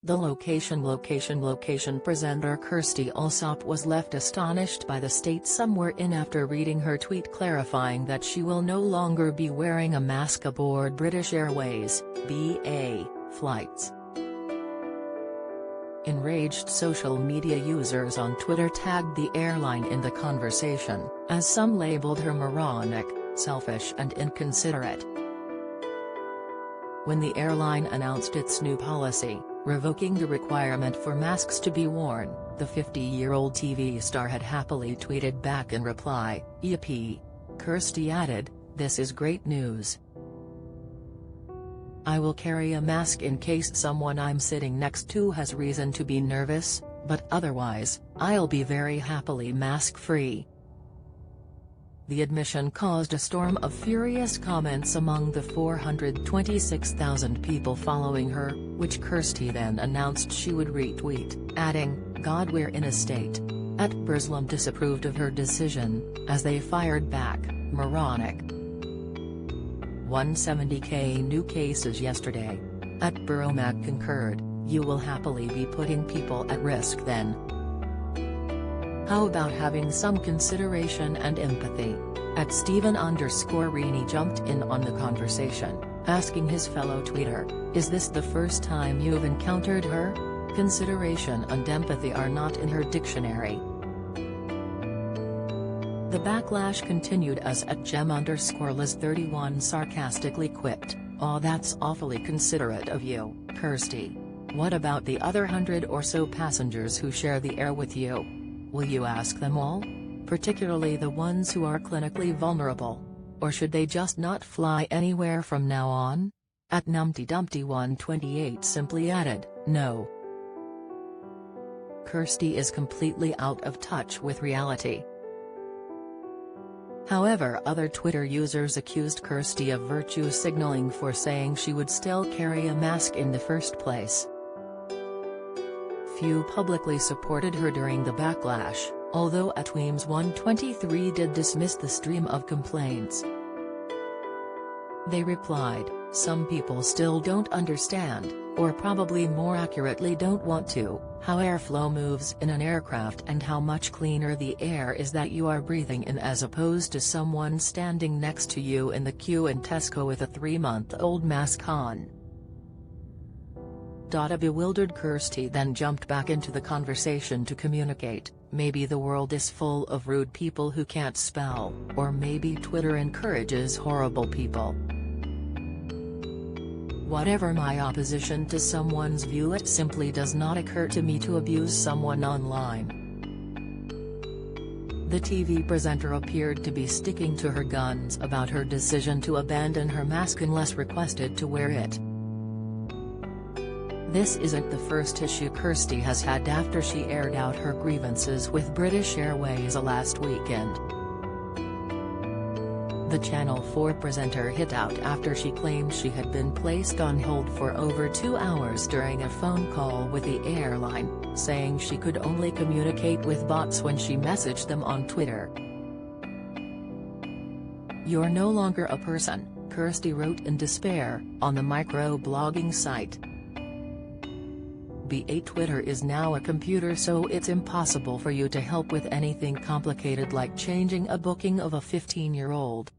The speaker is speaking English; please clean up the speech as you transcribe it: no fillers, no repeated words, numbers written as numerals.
The location presenter Kirstie Allsopp was left astonished by the state somewhere in after reading her tweet clarifying that she will no longer be wearing a mask aboard British Airways (BA) flights. Enraged social media users on Twitter tagged the airline in the conversation, as some labeled her moronic, selfish and inconsiderate. When the airline announced its new policy, revoking the requirement for masks to be worn, the 50-year-old TV star had happily tweeted back in reply, "Yippee." Kirstie added, "This is great news. I will carry a mask in case someone I'm sitting next to has reason to be nervous, but otherwise, I'll be very happily mask-free." The admission caused a storm of furious comments among the 426,000 people following her, which Kirstie then announced she would retweet, adding, "God, we're in a state." @Burslem disapproved of her decision, as they fired back, "Moronic." 170k new cases yesterday. @Buromag concurred, "You will happily be putting people at risk then. How about having some consideration and empathy?" @Steven_Reenie jumped in on the conversation, asking his fellow tweeter, "Is this the first time you've encountered her? Consideration and empathy are not in her dictionary." The backlash continued as @Gem_Liz31 sarcastically quipped, "Aw, that's awfully considerate of you, Kirstie. What about the other 100 or so passengers who share the air with you? Will you ask them all? Particularly the ones who are clinically vulnerable? Or should they just not fly anywhere from now on?" @NumptyDumpty128 simply added, "No." Kirstie is completely out of touch with reality. However, other Twitter users accused Kirstie of virtue signaling for saying she would still carry a mask in the first place. Few publicly supported her during the backlash, although @Weems123 did dismiss the stream of complaints. They replied, "Some people still don't understand, or probably more accurately don't want to, how airflow moves in an aircraft and how much cleaner the air is that you are breathing in as opposed to someone standing next to you in the queue in Tesco with a 3-month-old mask on." A bewildered Kirstie then jumped back into the conversation to communicate, "Maybe the world is full of rude people who can't spell, or maybe Twitter encourages horrible people. Whatever my opposition to someone's view, it simply does not occur to me to abuse someone online." The TV presenter appeared to be sticking to her guns about her decision to abandon her mask unless requested to wear it. This isn't the first issue Kirstie has had after she aired out her grievances with British Airways last weekend. The Channel 4 presenter hit out after she claimed she had been placed on hold for over 2 hours during a phone call with the airline, saying she could only communicate with bots when she messaged them on Twitter. "You're no longer a person," Kirstie wrote in despair, on the micro-blogging site. "BA Twitter is now a computer, so it's impossible for you to help with anything complicated like changing a booking of a 15-year-old.